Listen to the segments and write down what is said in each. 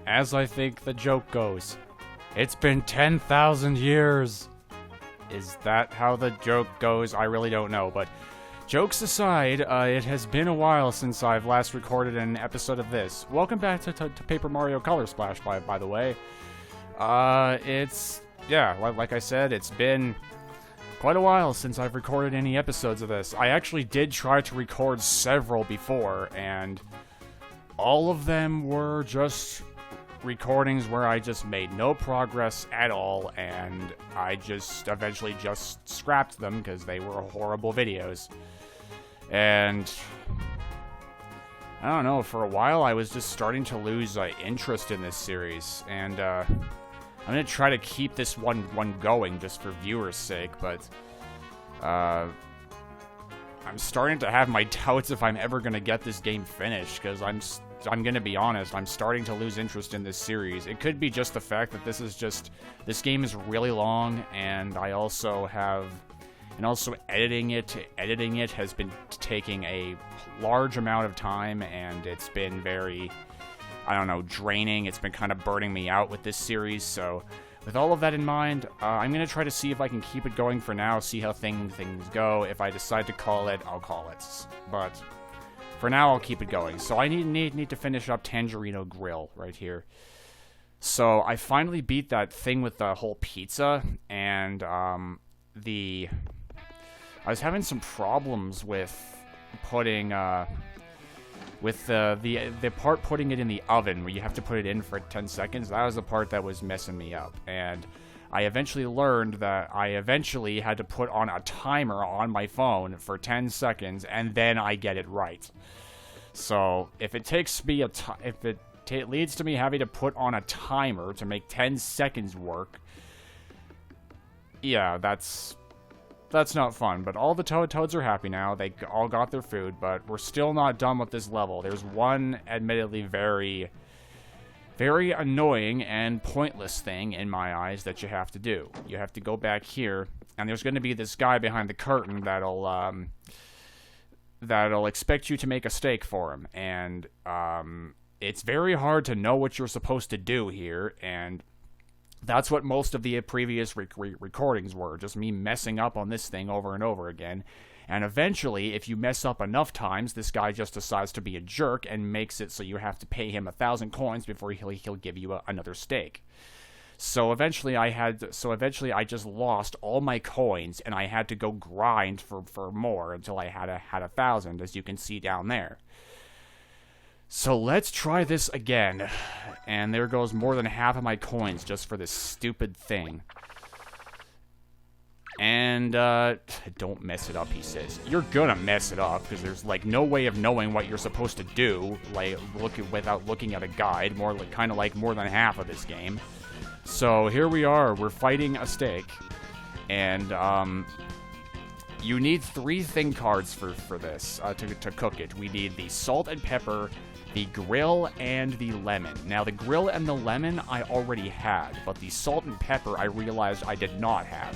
as I think the joke goes, it's been 10,000 years. Is that how the joke goes? I really don't know, but jokes aside, it has been a while since I've last recorded an episode of this. Welcome back to Paper Mario Color Splash, by the way. Like I said, it's been quite a while since I've recorded any episodes of this. I actually did try to record several before, and all of them were just recordings where I just made no progress at all, and I just eventually just scrapped them because they were horrible videos. And I don't know, for a while I was just starting to lose interest in this series, and I'm gonna try to keep this one going just for viewers' sake, but I'm starting to have my doubts if I'm ever gonna get this game finished, because I'm gonna be honest, I'm starting to lose interest in this series. It could be just the fact that this game is really long, and editing it has been taking a large amount of time, and it's been very, I don't know, draining. It's been kind of burning me out with this series, so with all of that in mind, I'm gonna try to see if I can keep it going for now, see how things go. If I decide to call it, I'll call it, but for now, I'll keep it going. So I need to finish up Tangerine Grill right here. So I finally beat that thing with the whole pizza, and I was having some problems with putting the part putting it in the oven, where you have to put it in for 10 seconds. That was the part that was messing me up, and I eventually learned that I eventually had to put on a timer on my phone for 10 seconds, and then I get it right. So, if it takes me it leads to me having to put on a timer to make 10 seconds work, yeah, that's not fun. But all the Toads are happy now. They all got their food, but we're still not done with this level. There's one, admittedly, very, very annoying and pointless thing in my eyes that you have to do. You have to go back here, and there's going to be this guy behind the curtain that'll expect you to make a steak for him, and it's very hard to know what you're supposed to do here, and that's what most of the previous recordings were, just me messing up on this thing over and over again. And eventually, if you mess up enough times, this guy just decides to be a jerk and makes it so you have to pay him 1,000 coins before he'll give you another steak. So eventually I just lost all my coins, and I had to go grind for more until I had 1,000, as you can see down there. So let's try this again. And there goes more than half of my coins just for this stupid thing. And, don't mess it up, he says. You're gonna mess it up, because there's, like, no way of knowing what you're supposed to do, like, without looking at a guide, kind of like more than half of this game. So, here we are, we're fighting a steak, and, you need 3 thing cards for this, to cook it. We need the salt and pepper, the grill, and the lemon. Now, the grill and the lemon I already had, but the salt and pepper I realized I did not have.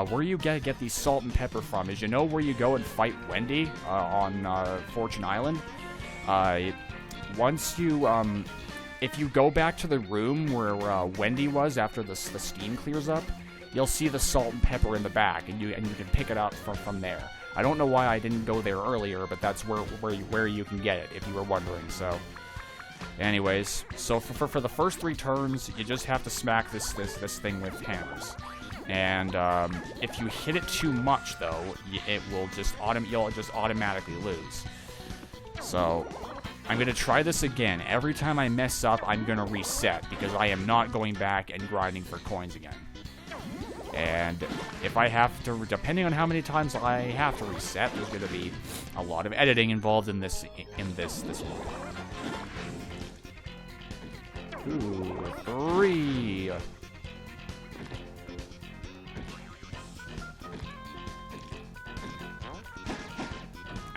Where you get the salt and pepper from is, you know where you go and fight Wendy on Fortune Island? If you go back to the room where Wendy was after the steam clears up, you'll see the salt and pepper in the back, and you can pick it up from there. I don't know why I didn't go there earlier, but that's where you can get it, if you were wondering. So, anyways, so for the first 3 turns, you just have to smack this thing with hammers. And if you hit it too much, though, you'll just automatically lose. So, I'm gonna try this again. Every time I mess up, I'm gonna reset, because I am not going back and grinding for coins again. And if I have to, depending on how many times I have to reset, there's going to be a lot of editing involved in this one. 2, 3.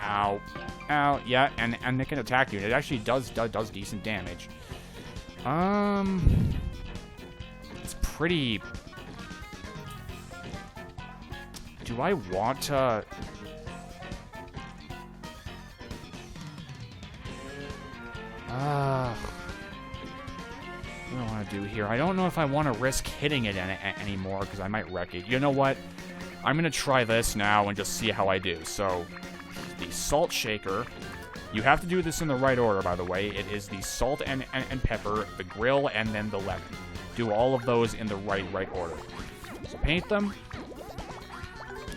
Ow. Ow. Yeah, and it can attack you. It actually does decent damage. It's pretty. Do I want to... want to do here. I don't know if I want to risk hitting it anymore, because I might wreck it. You know what? I'm going to try this now and just see how I do. So, the salt shaker. You have to do this in the right order, by the way. It is the salt and pepper, the grill, and then the lemon. Do all of those in the right order. So paint them.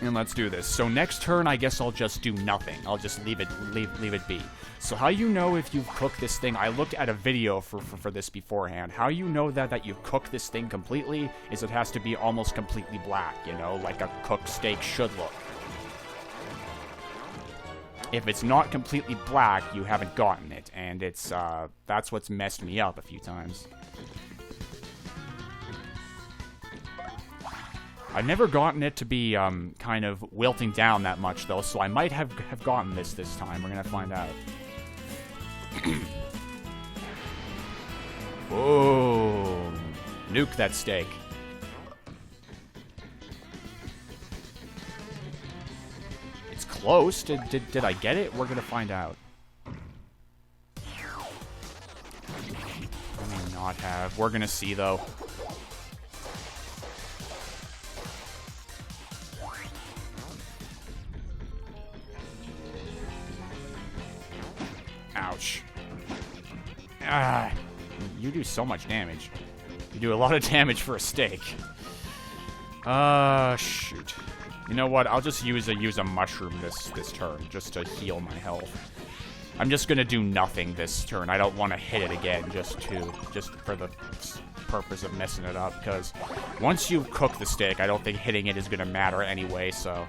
And let's do this. So next turn, I guess I'll just do nothing. I'll just leave it be. So how you know if you've cooked this thing, I looked at a video for this beforehand. How you know that you've cooked this thing completely is it has to be almost completely black, you know, like a cooked steak should look. If it's not completely black, you haven't gotten it, and it's, that's what's messed me up a few times. I've never gotten it to be, kind of wilting down that much, though, so I might have gotten this time. We're gonna find out. Whoa. Nuke that steak. It's close. Did I get it? We're gonna find out. I may not have. We're gonna see, though. Ouch. Ah, you do so much damage. You do a lot of damage for a steak. Shoot. You know what? I'll just use a mushroom this turn just to heal my health. I'm just gonna do nothing this turn. I don't want to hit it again just for the purpose of messing it up, because once you cook the steak, I don't think hitting it is gonna matter anyway, so.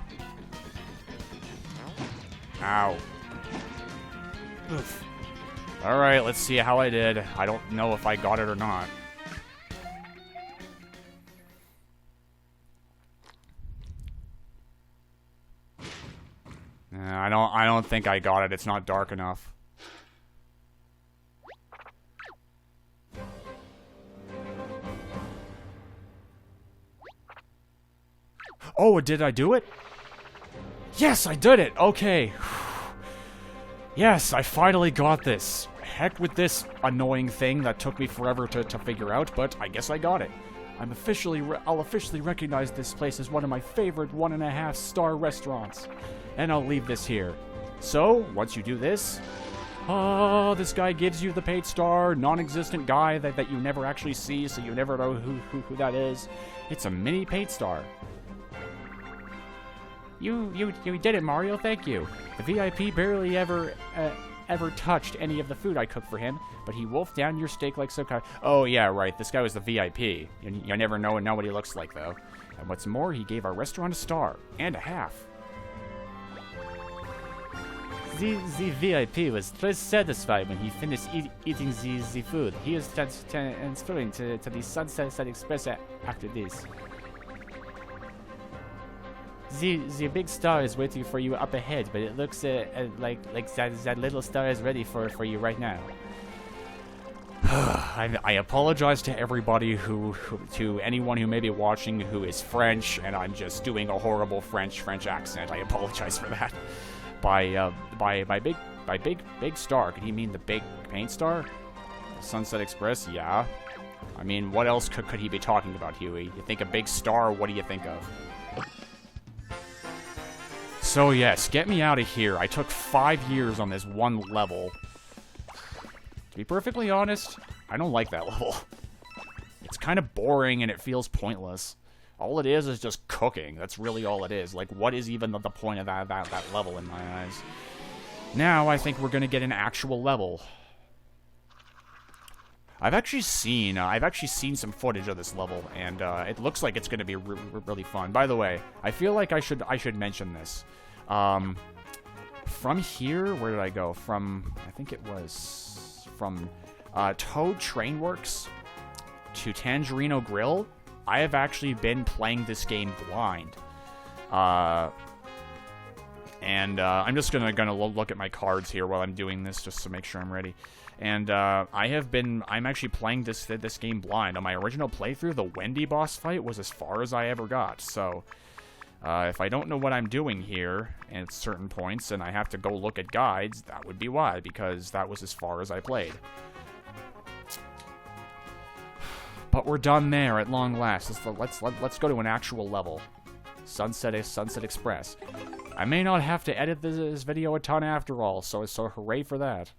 Ow. Oof. Alright, let's see how I did. I don't know if I got it or not. I don't think I got it. It's not dark enough. Oh, did I do it? Yes, I did it! Okay. Yes, I finally got this. Heck with this annoying thing that took me forever to figure out, but I guess I got it. I'll officially recognize this place as one of my favorite 1.5-star restaurants. And I'll leave this here. So, once you do this, this guy gives you the paid star, non-existent guy that you never actually see, so you never know who that is. It's a mini paid star. You did it, Mario. Thank you. The VIP barely ever touched any of the food I cooked for him, but he wolfed down your steak like some kind. Oh yeah, right. This guy was the VIP. You never know what he looks like, though. And what's more, he gave our restaurant a star and a half. The VIP was satisfied when he finished eating the food. He is transferring to the Sunset Express after this. The big star is waiting for you up ahead, but it looks like that little star is ready for you right now. I apologize to everybody to anyone who may be watching who is French, and I'm just doing a horrible French accent. I apologize for that. By big star, could he mean the big paint star? Sunset Express, yeah. I mean, what else could he be talking about, Huey? You think a big star, what do you think of? So yes, get me out of here. I took 5 years on this one level. To be perfectly honest, I don't like that level. It's kind of boring and it feels pointless. All it is just cooking. That's really all it is. Like, what is even the point of that level in my eyes? Now, I think we're gonna get an actual level. I've actually seen some footage of this level, and it looks like it's gonna be really fun. By the way, I feel like I should mention this. From here, where did I go? I think it was from Toad Train Works to Tangerine Grill. I have actually been playing this game blind. And I'm just gonna look at my cards here while I'm doing this, just to make sure I'm ready. And I'm actually playing this game blind. On my original playthrough, the Wendy boss fight was as far as I ever got. So, if I don't know what I'm doing here at certain points, and I have to go look at guides, that would be why, because that was as far as I played. But we're done there at long last. Let's go to an actual level. Sunset Express. I may not have to edit this video a ton after all, so hooray for that.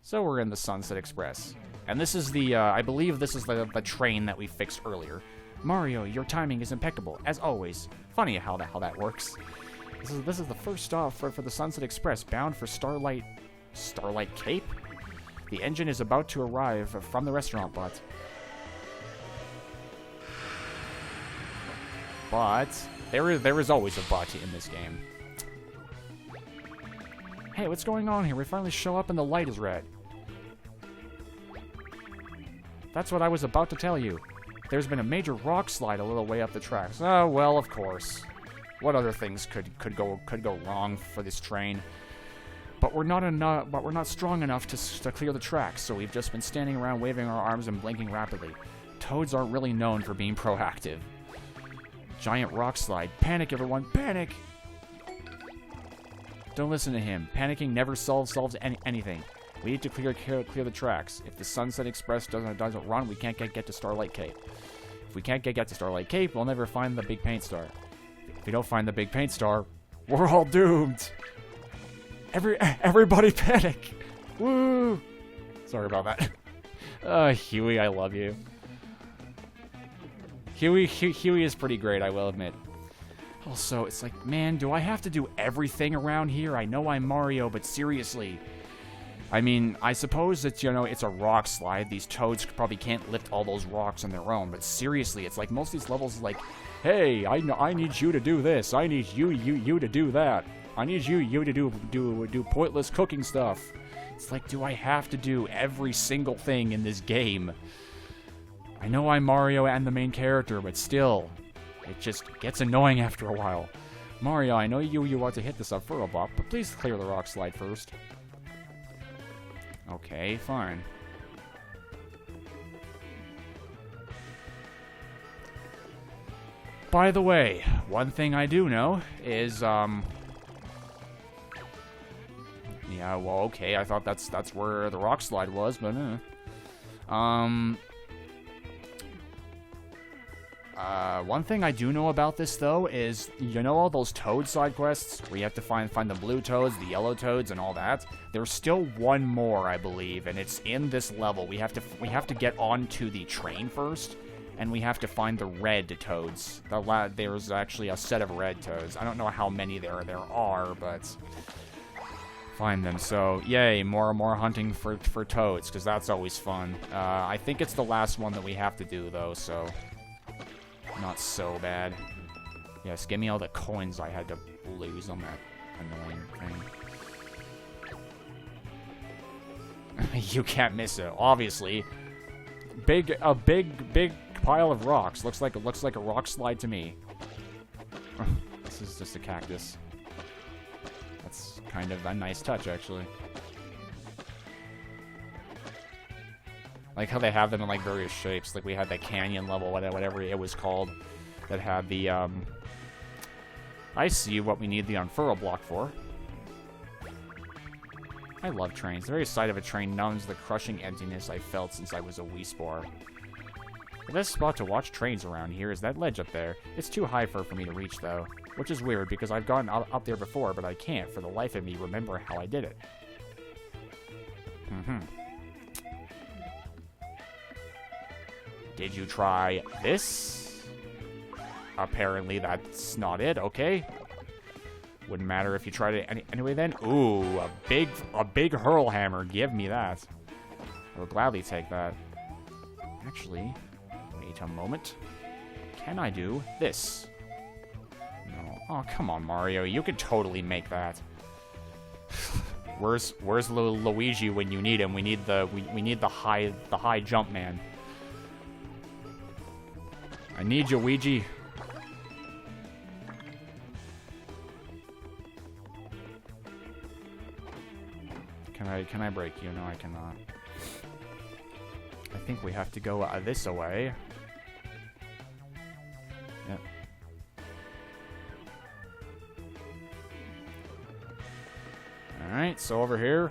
So we're in the Sunset Express. And this is the, I believe this is the train that we fixed earlier. Mario, your timing is impeccable, as always. Funny how that works. This is the first stop for the Sunset Express, bound for Starlight Cape? The engine is about to arrive from the restaurant, but there is always a but in this game. Hey, what's going on here? We finally show up and the light is red. That's what I was about to tell you. There's been a major rock slide a little way up the tracks. Oh, well, of course. What other things could go wrong for this train? But we're not strong enough to clear the tracks, so we've just been standing around waving our arms and blinking rapidly. Toads aren't really known for being proactive. Giant rock slide. Panic, everyone, panic! Don't listen to him. Panicking never solves anything. We need to clear the tracks. If the Sunset Express doesn't run, we can't get to Starlight Cape. If we can't get to Starlight Cape, we'll never find the Big Paint Star. If we don't find the Big Paint Star, we're all doomed. Everybody panic! Woo! Sorry about that. Huey, I love you. Huey is pretty great, I will admit. Also, it's like, man, do I have to do everything around here? I know I'm Mario, but seriously. I mean, I suppose it's, it's a rock slide. These toads probably can't lift all those rocks on their own, but seriously, it's like most of these levels like, hey, I need you to do this. I need you to do that. I need you to do pointless cooking stuff. It's like, do I have to do every single thing in this game? I know I'm Mario and the main character, but still, it just gets annoying after a while. Mario, I know you want to hit this up for a bop, but please clear the rock slide first. Okay, fine. By the way, one thing I do know is, yeah, well, okay, I thought that's where the rock slide was, but, one thing I do know about this, though, is, all those Toad side quests where you have to find the blue Toads, the yellow Toads, and all that? There's still one more, I believe, and it's in this level. We have to get onto the train first, and we have to find the red Toads. There's actually a set of red Toads. I don't know how many there are, but find them. So, yay, more hunting for Toads, because that's always fun. I think it's the last one that we have to do, though, so not so bad. Yes, give me all the coins I had to lose on that annoying thing. You can't miss it, obviously. A big pile of rocks. Looks like a rock slide to me. This is just a cactus. That's kind of a nice touch, actually. Like how they have them in like various shapes. Like we had that canyon level, whatever it was called, that had the I see what we need the unfurl block for. I love trains. The very sight of a train numbs the crushing emptiness I felt since I was a wee spore. The best spot to watch trains around here is that ledge up there. It's too high for me to reach, though. Which is weird, because I've gotten up there before, but I can't, for the life of me, remember how I did it. Did you try this? Apparently that's not it, okay. Wouldn't matter if you tried it anyway then. Ooh, a big hurl hammer. Give me that. I will gladly take that. Actually, wait a moment. Can I do this? No. Oh, come on, Mario. You could totally make that. Where's Luigi when you need him? We need the high jump man. I need you, Ouija. Can I break you? No, I cannot. I think we have to go this way. Yep. Alright, so over here.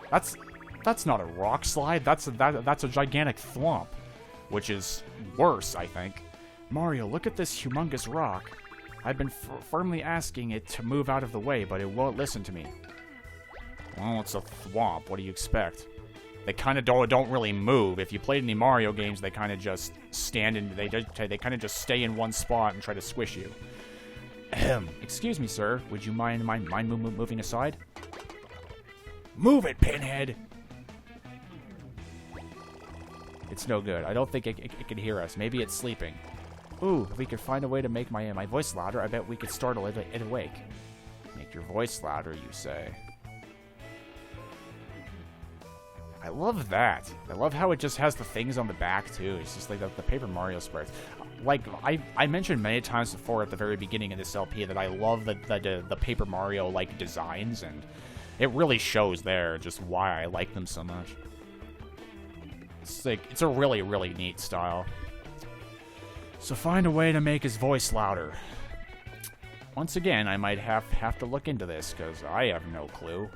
That's not a rock slide. That's a gigantic thwomp, which is worse, I think. Mario, look at this humongous rock. I've been firmly asking it to move out of the way, but it won't listen to me. Well, it's a thwomp. What do you expect? They kind of don't really move. If you played any Mario games, they kind of just stand in. They kind of just stay in one spot and try to squish you. Excuse me, sir. Would you mind moving aside? Move it, Pinhead! It's no good. I don't think it can hear us. Maybe it's sleeping. Ooh, if we could find a way to make my voice louder, I bet we could startle it awake. Make your voice louder, you say. I love that. I love how it just has the things on the back, too. It's just like the Paper Mario sprites. Like, I mentioned many times before at the very beginning of this LP that I love the Paper Mario, like, designs, and it really shows there just why I like them so much. It's like, it's a really, really neat style. So find a way to make his voice louder. Once again, I might have to look into this, because I have no clue.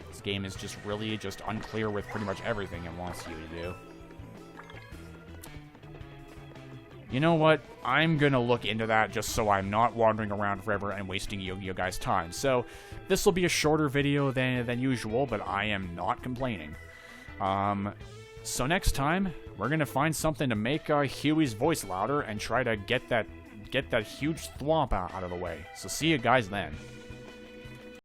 This game is just really just unclear with pretty much everything it wants you to do. You know what? I'm gonna look into that just so I'm not wandering around forever and wasting you guys' time. So, this will be a shorter video than usual, but I am not complaining. So next time, we're gonna find something to make Huey's voice louder and try to get that huge thwomp out of the way. So see you guys then.